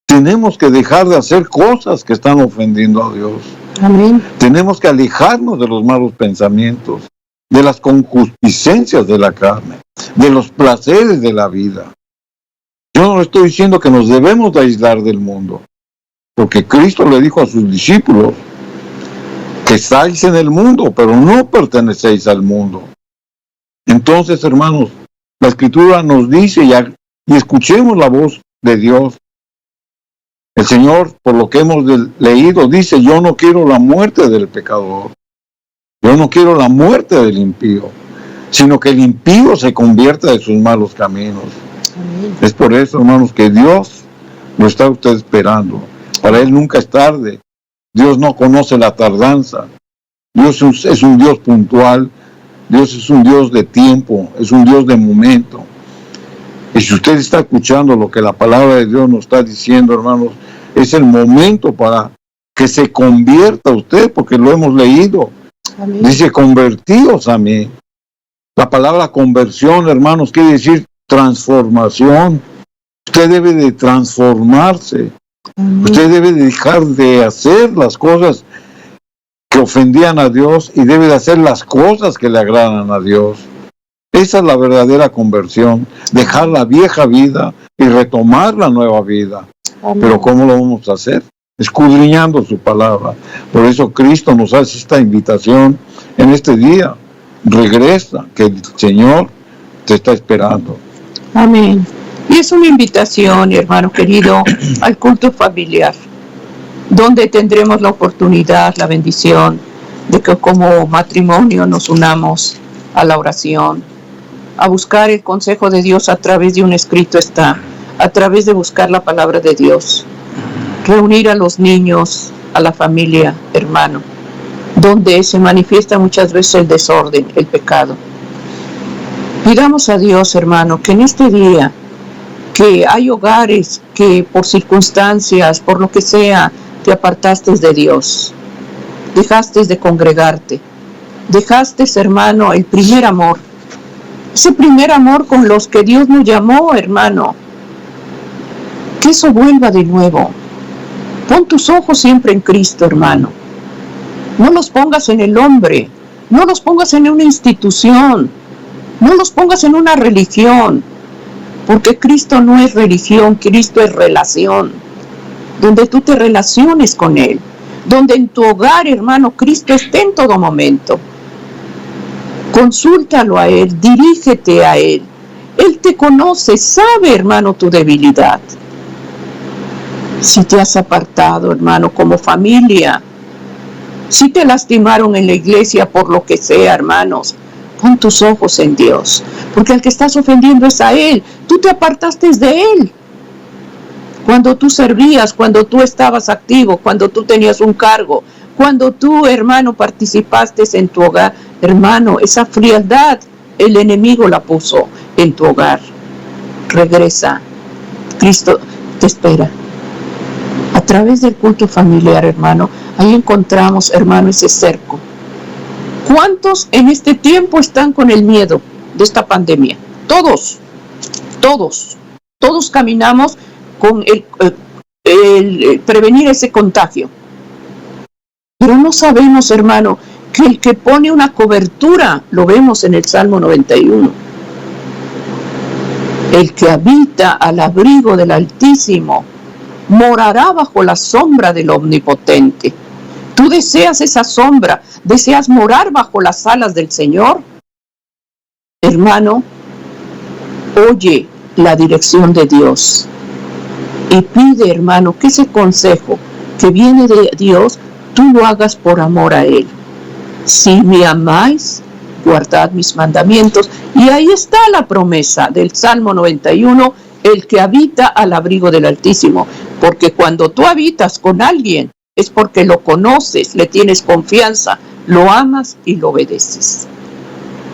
Tenemos que dejar de hacer cosas que están ofendiendo a Dios. Amén. Tenemos que alejarnos de los malos pensamientos, de las concupiscencias de la carne, de los placeres de la vida. Yo no estoy diciendo que nos debemos de aislar del mundo, porque Cristo le dijo a sus discípulos que estáis en el mundo, pero no pertenecéis al mundo. Entonces, hermanos, la Escritura nos dice, y escuchemos la voz de Dios. El Señor, por lo que hemos leído, dice: yo no quiero la muerte del pecador, yo no quiero la muerte del impío, sino que el impío se convierta de sus malos caminos. Amén. Es por eso, hermanos, que Dios lo está usted esperando. Para Él nunca es tarde. Dios no conoce la tardanza. Dios es un Dios puntual. Dios es un Dios de tiempo, es un Dios de momento. Y si usted está escuchando lo que la palabra de Dios nos está diciendo, hermanos, es el momento para que se convierta usted, porque lo hemos leído. Amén. Dice, convertíos a mí. La palabra conversión, hermanos, quiere decir transformación. Usted debe de transformarse. Amén. Usted debe de dejar de hacer las cosas que ofendían a Dios y debe de hacer las cosas que le agradan a Dios. Esa es la verdadera conversión, dejar la vieja vida y retomar la nueva vida. Amén. Pero ¿cómo lo vamos a hacer? Escudriñando su palabra. Por eso Cristo nos hace esta invitación en este día. Regresa, que el Señor te está esperando. Amén. Y es una invitación, hermano querido, al culto familiar, donde tendremos la oportunidad, la bendición de que como matrimonio nos unamos a la oración, a buscar el consejo de Dios a través de un escrito está, a través de buscar la palabra de Dios, reunir a los niños, a la familia, hermano, donde se manifiesta muchas veces el desorden, el pecado. Pidamos a Dios, hermano, que en este día, que hay hogares que por circunstancias, por lo que sea, te apartaste de Dios, dejaste de congregarte, dejaste, hermano, el primer amor, ese primer amor con los que Dios nos llamó, hermano, que eso vuelva de nuevo. Pon tus ojos siempre en Cristo, hermano, no los pongas en el hombre, no los pongas en una institución, no los pongas en una religión, porque Cristo no es religión, Cristo es relación, donde tú te relaciones con Él, donde en tu hogar, hermano, Cristo esté en todo momento. Consúltalo a Él, dirígete a Él. Él te conoce, sabe, hermano, tu debilidad. Si te has apartado, hermano, como familia, si te lastimaron en la iglesia por lo que sea, hermanos, pon tus ojos en Dios, porque al que estás ofendiendo es a Él. Tú te apartaste de Él. Cuando tú servías, cuando tú estabas activo, cuando tú tenías un cargo, cuando tú, hermano, participaste en tu hogar, hermano, esa frialdad el enemigo la puso en tu hogar. Regresa. Cristo te espera. A través del culto familiar, hermano, ahí encontramos, hermano, ese cerco. ¿Cuántos en este tiempo están con el miedo de esta pandemia? Todos caminamos con el prevenir ese contagio. Pero no sabemos, hermano, que el que pone una cobertura, lo vemos en el Salmo 91. El que habita al abrigo del Altísimo morará bajo la sombra del Omnipotente. ¿Tú deseas esa sombra? ¿Deseas morar bajo las alas del Señor? Hermano, oye la dirección de Dios y pide, hermano, que ese consejo que viene de Dios, tú lo hagas por amor a Él. Si me amáis, guardad mis mandamientos. Y ahí está la promesa del Salmo 91, el que habita al abrigo del Altísimo. Porque cuando tú habitas con alguien, es porque lo conoces, le tienes confianza, lo amas y lo obedeces.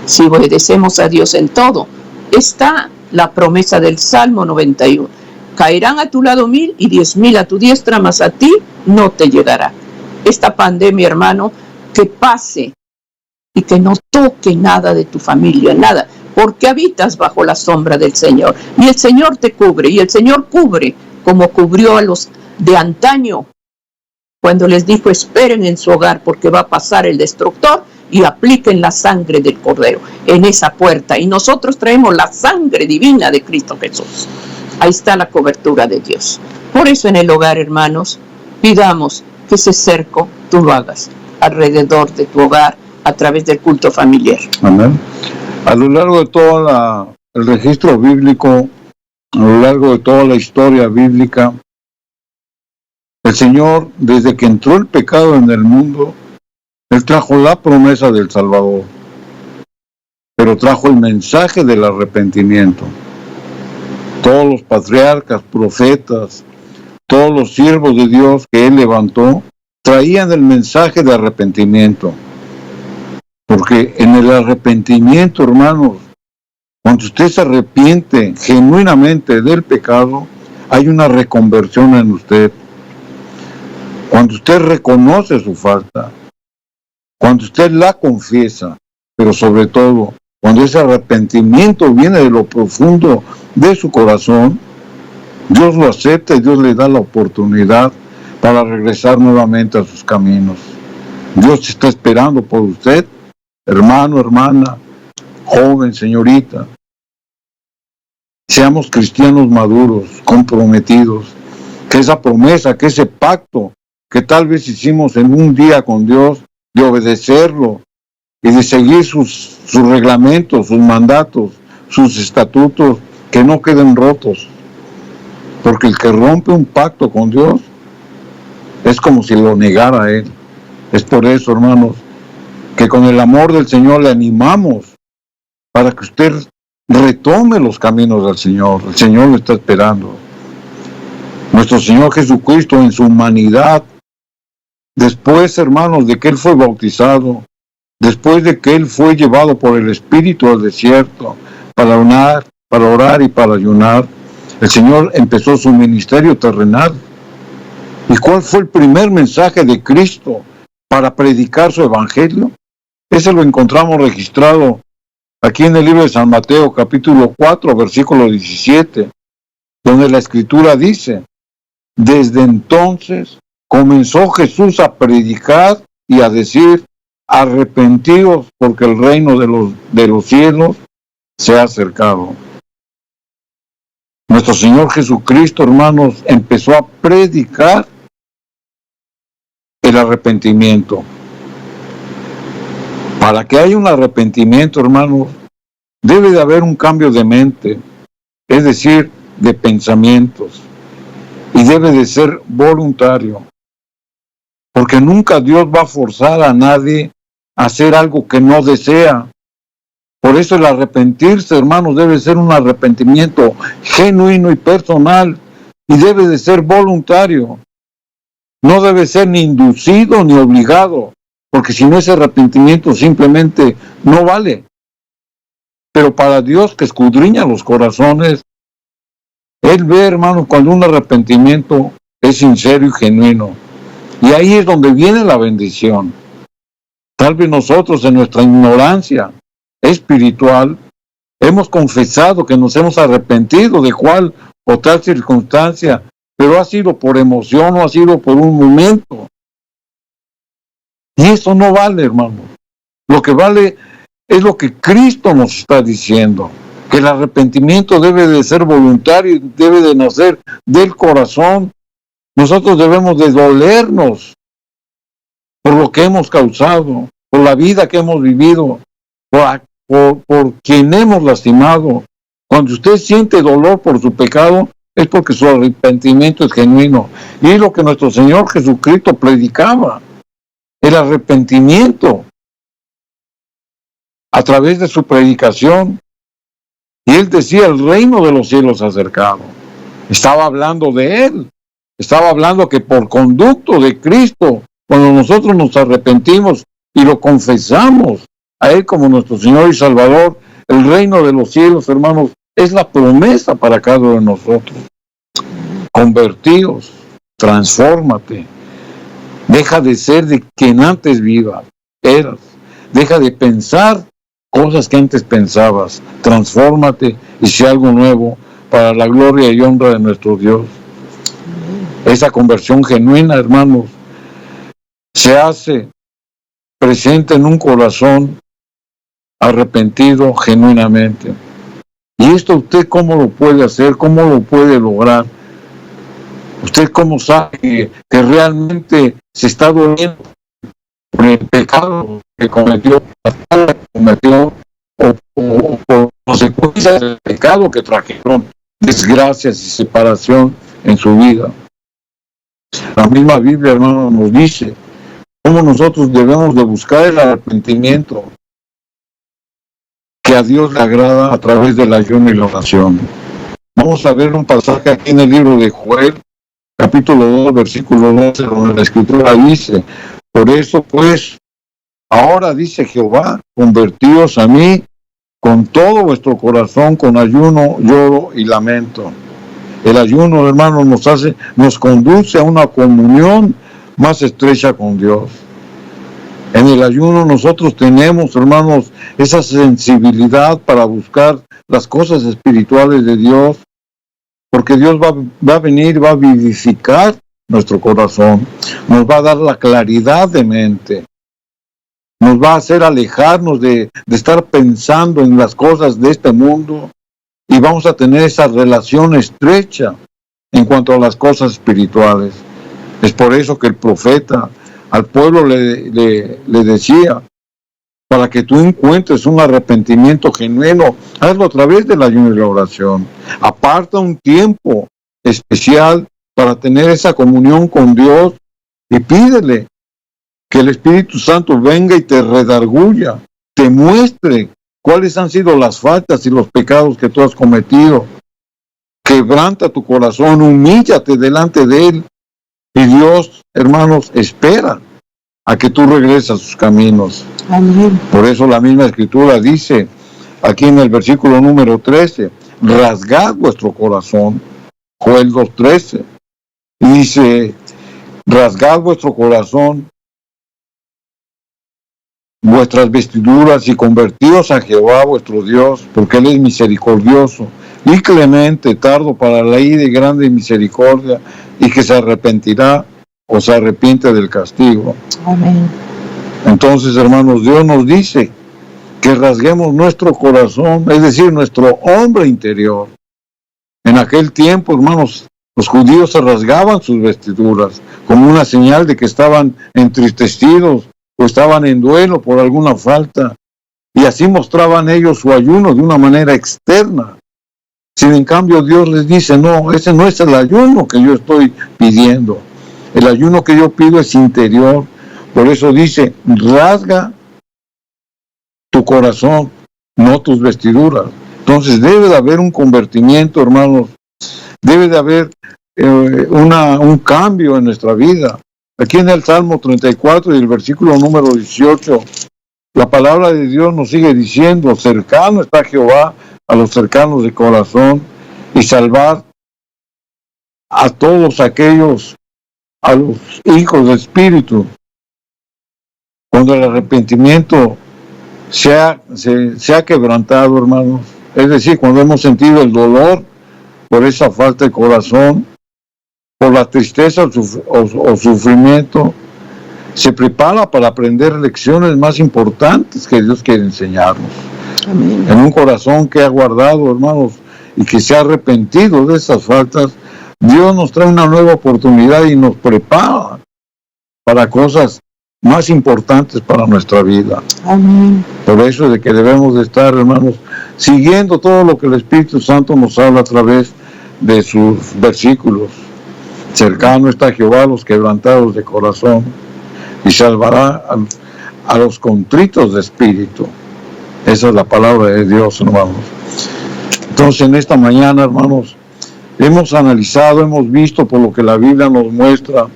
Si obedecemos a Dios en todo, está la promesa del Salmo 91. Caerán a tu lado 1000 y 10,000 a tu diestra, mas a ti no te llegará. Esta pandemia, hermano, que pase y que no toque nada de tu familia, nada, porque habitas bajo la sombra del Señor. Y el Señor te cubre, y el Señor cubre como cubrió a los de antaño, cuando les dijo, esperen en su hogar porque va a pasar el destructor, y apliquen la sangre del Cordero en esa puerta. Y nosotros traemos la sangre divina de Cristo Jesús. Ahí está la cobertura de Dios. Por eso en el hogar, hermanos, pidamos que ese cerco tú lo hagas alrededor de tu hogar a través del culto familiar. Amén. A lo largo de todo el registro bíblico, a lo largo de toda la historia bíblica, el Señor, desde que entró el pecado en el mundo, Él trajo la promesa del Salvador, pero trajo el mensaje del arrepentimiento. Todos los patriarcas, profetas, todos los siervos de Dios que él levantó traían el mensaje de arrepentimiento. Porque en el arrepentimiento, hermanos, cuando usted se arrepiente genuinamente del pecado, hay una reconversión en usted. Cuando usted reconoce su falta, cuando usted la confiesa, pero sobre todo, cuando ese arrepentimiento viene de lo profundo de su corazón, Dios lo acepta y Dios le da la oportunidad para regresar nuevamente a sus caminos. Dios está esperando por usted, hermano, hermana, joven, señorita. Seamos cristianos maduros, comprometidos, que esa promesa, que ese pacto que tal vez hicimos en un día con Dios, de obedecerlo y de seguir sus reglamentos, sus mandatos, sus estatutos, que no queden rotos. Porque el que rompe un pacto con Dios es como si lo negara a Él. Es por eso, hermanos, que con el amor del Señor le animamos para que usted retome los caminos del Señor. El Señor lo está esperando. Nuestro Señor Jesucristo en su humanidad, después, hermanos, de que Él fue bautizado, después de que Él fue llevado por el Espíritu al desierto para orar y para ayunar, el Señor empezó su ministerio terrenal. ¿Y cuál fue el primer mensaje de Cristo para predicar su evangelio? Ese lo encontramos registrado aquí en el libro de San Mateo, capítulo 4, versículo 17, donde la Escritura dice: desde entonces comenzó Jesús a predicar y a decir: arrepentíos, porque el reino de los cielos se ha acercado. Nuestro Señor Jesucristo, hermanos, empezó a predicar el arrepentimiento. Para que haya un arrepentimiento, hermanos, debe de haber un cambio de mente, es decir, de pensamientos, y debe de ser voluntario, porque nunca Dios va a forzar a nadie a hacer algo que no desea. Por eso el arrepentirse, hermanos, debe ser un arrepentimiento genuino y personal, y debe de ser voluntario. No debe ser ni inducido ni obligado, porque si no, ese arrepentimiento simplemente no vale. Pero para Dios, que escudriña los corazones, Él ve, hermanos, cuando un arrepentimiento es sincero y genuino. Y ahí es donde viene la bendición. Tal vez nosotros, en nuestra ignorancia espiritual, hemos confesado que nos hemos arrepentido de cual o tal circunstancia, pero ha sido por emoción o ha sido por un momento. Y eso no vale, hermano. Lo que vale es lo que Cristo nos está diciendo, que el arrepentimiento debe de ser voluntario, debe de nacer del corazón. Nosotros debemos de dolernos por lo que hemos causado, por la vida que hemos vivido, por quien hemos lastimado. Cuando usted siente dolor por su pecado, es porque su arrepentimiento es genuino. Y es lo que nuestro Señor Jesucristo predicaba, el arrepentimiento, a través de su predicación. Y Él decía: el reino de los cielos acercado. Estaba hablando de Él. Estaba hablando que por conducto de Cristo, cuando nosotros nos arrepentimos y lo confesamos a Él como nuestro Señor y Salvador, el reino de los cielos, hermanos, es la promesa para cada uno de nosotros. Convertíos, transfórmate. Deja de ser de quien antes eras. Deja de pensar cosas que antes pensabas. Transfórmate y sé algo nuevo para la gloria y honra de nuestro Dios. Esa conversión genuina, hermanos, se hace presente en un corazón arrepentido genuinamente. ¿Y esto usted cómo lo puede hacer? ¿Cómo lo puede lograr? ¿Usted cómo sabe que realmente se está doliendo por el pecado que cometió, o por consecuencias del pecado que trajeron desgracias y separación en su vida? La misma Biblia, hermano, nos dice cómo nosotros debemos de buscar el arrepentimiento que a Dios le agrada a través del ayuno y la oración. Vamos a ver un pasaje aquí en el libro de Joel, capítulo 2, versículo 12, donde la Escritura dice: por eso pues, ahora dice Jehová, convertíos a mí con todo vuestro corazón, con ayuno, lloro y lamento. El ayuno, hermanos, nos conduce a una comunión más estrecha con Dios. En el ayuno nosotros tenemos, hermanos, esa sensibilidad para buscar las cosas espirituales de Dios, porque Dios va a venir, va a vivificar nuestro corazón, nos va a dar la claridad de mente, nos va a hacer alejarnos de estar pensando en las cosas de este mundo, y vamos a tener esa relación estrecha en cuanto a las cosas espirituales. Es por eso que el profeta al pueblo le decía: para que tú encuentres un arrepentimiento genuino, hazlo a través del ayuno y la oración. Aparta un tiempo especial para tener esa comunión con Dios y pídele que el Espíritu Santo venga y te redarguya, te muestre cuáles han sido las faltas y los pecados que tú has cometido. Quebranta tu corazón, humíllate delante de Él, y Dios, hermanos, espera a que tú regreses a sus caminos. Amén. Por eso la misma Escritura dice, aquí en el versículo número 13, rasgad vuestro corazón. Joel 2:13, dice: rasgad vuestro corazón, vuestras vestiduras, y convertíos a Jehová vuestro Dios, porque Él es misericordioso y clemente, tardo para la ira y grande misericordia, y que se arrepentirá o se arrepiente del castigo. Amén. Entonces, hermanos, Dios nos dice que rasguemos nuestro corazón, es decir, nuestro hombre interior. En aquel tiempo, hermanos, los judíos se rasgaban sus vestiduras como una señal de que estaban entristecidos o estaban en duelo por alguna falta, y así mostraban ellos su ayuno de una manera externa. Sin en cambio Dios les dice: no, ese no es el ayuno que yo estoy pidiendo. El ayuno que yo pido es interior. Por eso dice: rasga tu corazón, no tus vestiduras. Entonces debe de haber un convertimiento, hermanos. Debe de haber un cambio en nuestra vida. Aquí en el Salmo 34 y el versículo número 18, la palabra de Dios nos sigue diciendo: cercano está Jehová a los cercanos de corazón, y salvar a todos aquellos, a los hijos de espíritu. Cuando el arrepentimiento se ha quebrantado, hermanos, es decir, cuando hemos sentido el dolor por esa falta de corazón, por la tristeza o sufrimiento, se prepara para aprender lecciones más importantes que Dios quiere enseñarnos. Amén. En un corazón que ha guardado, hermanos, y que se ha arrepentido de esas faltas, Dios nos trae una nueva oportunidad y nos prepara para cosas más importantes para nuestra vida. Amén. Por eso es de que debemos de estar, hermanos, siguiendo todo lo que el Espíritu Santo nos habla a través de sus versículos. Cercano está Jehová a los quebrantados de corazón, y salvará a los contritos de espíritu. Esa es la palabra de Dios, hermanos. Entonces, en esta mañana, hermanos, hemos analizado, hemos visto por lo que la Biblia nos muestra,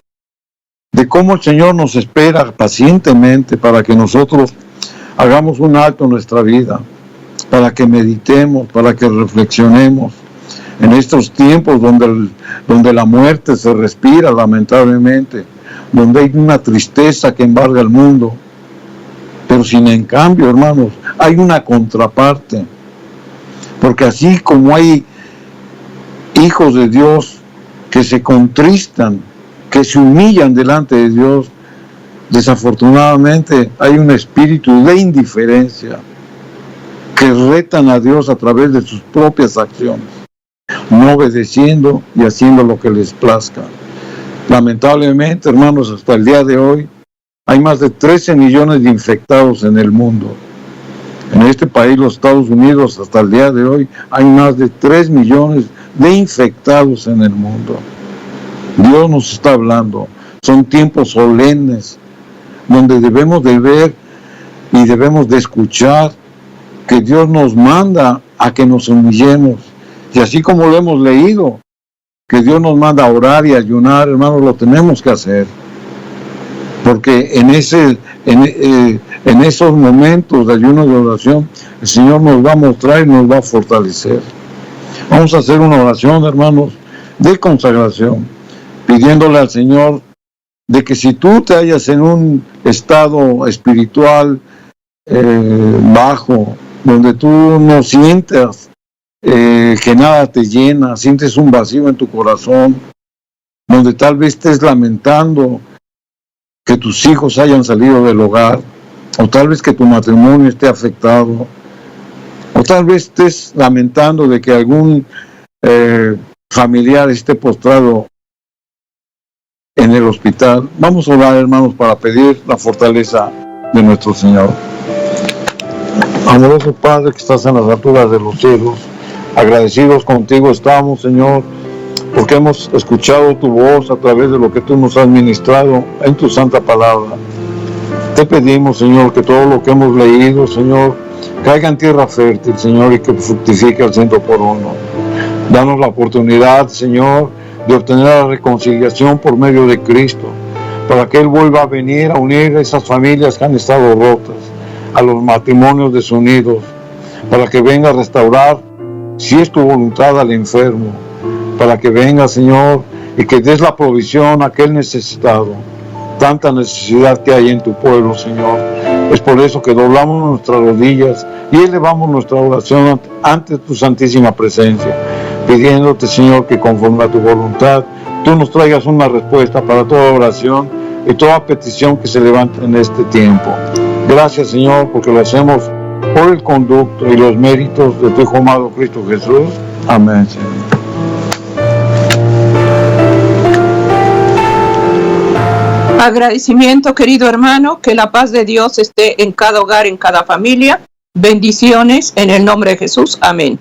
de cómo el Señor nos espera pacientemente para que nosotros hagamos un alto en nuestra vida, para que meditemos, para que reflexionemos. En estos tiempos donde la muerte se respira lamentablemente, donde hay una tristeza que embarga el mundo, pero sin en cambio, hermanos, hay una contraparte, porque así como hay hijos de Dios que se contristan, que se humillan delante de Dios, desafortunadamente hay un espíritu de indiferencia que retan a Dios a través de sus propias acciones, no obedeciendo y haciendo lo que les plazca. Lamentablemente, hermanos, hasta el día de hoy hay más de 13 millones de infectados en el mundo. En este país, los Estados Unidos, hasta el día de hoy hay más de 3 millones de infectados en el mundo. Dios nos está hablando. Son tiempos solemnes donde debemos de ver y debemos de escuchar que Dios nos manda a que nos humillemos. Y así como lo hemos leído, que Dios nos manda a orar y ayunar, hermanos, lo tenemos que hacer. Porque en esos momentos de ayuno y de oración, el Señor nos va a mostrar y nos va a fortalecer. Vamos a hacer una oración, hermanos, de consagración, pidiéndole al Señor de que si tú te hallas en un estado espiritual bajo, donde tú no sientas que nada te llena, sientes un vacío en tu corazón, donde tal vez estés lamentando que tus hijos hayan salido del hogar, o tal vez que tu matrimonio esté afectado, o tal vez estés lamentando de que algún familiar esté postrado en el hospital. Vamos a orar, hermanos, para pedir la fortaleza de nuestro Señor. Amoroso Padre que estás en las alturas de los cielos, agradecidos contigo estamos, Señor, porque hemos escuchado tu voz a través de lo que tú nos has ministrado en tu santa palabra. Te pedimos, Señor, que todo lo que hemos leído, Señor, caiga en tierra fértil, Señor, y que fructifique al 100 por uno. Danos la oportunidad, Señor, de obtener la reconciliación por medio de Cristo, para que Él vuelva a venir a unir a esas familias que han estado rotas, a los matrimonios desunidos, para que venga a restaurar, si es tu voluntad, al enfermo, para que venga, Señor, y que des la provisión a aquel necesitado. Tanta necesidad que hay en tu pueblo, Señor. Es por eso que doblamos nuestras rodillas y elevamos nuestra oración ante tu santísima presencia, pidiéndote, Señor, que conforme a tu voluntad, tú nos traigas una respuesta para toda oración y toda petición que se levante en este tiempo. Gracias, Señor, porque lo hacemos por el conducto y los méritos de tu Hijo amado Cristo Jesús. Amén, Señor. Agradecimiento, querido hermano, que la paz de Dios esté en cada hogar, en cada familia. Bendiciones en el nombre de Jesús. Amén.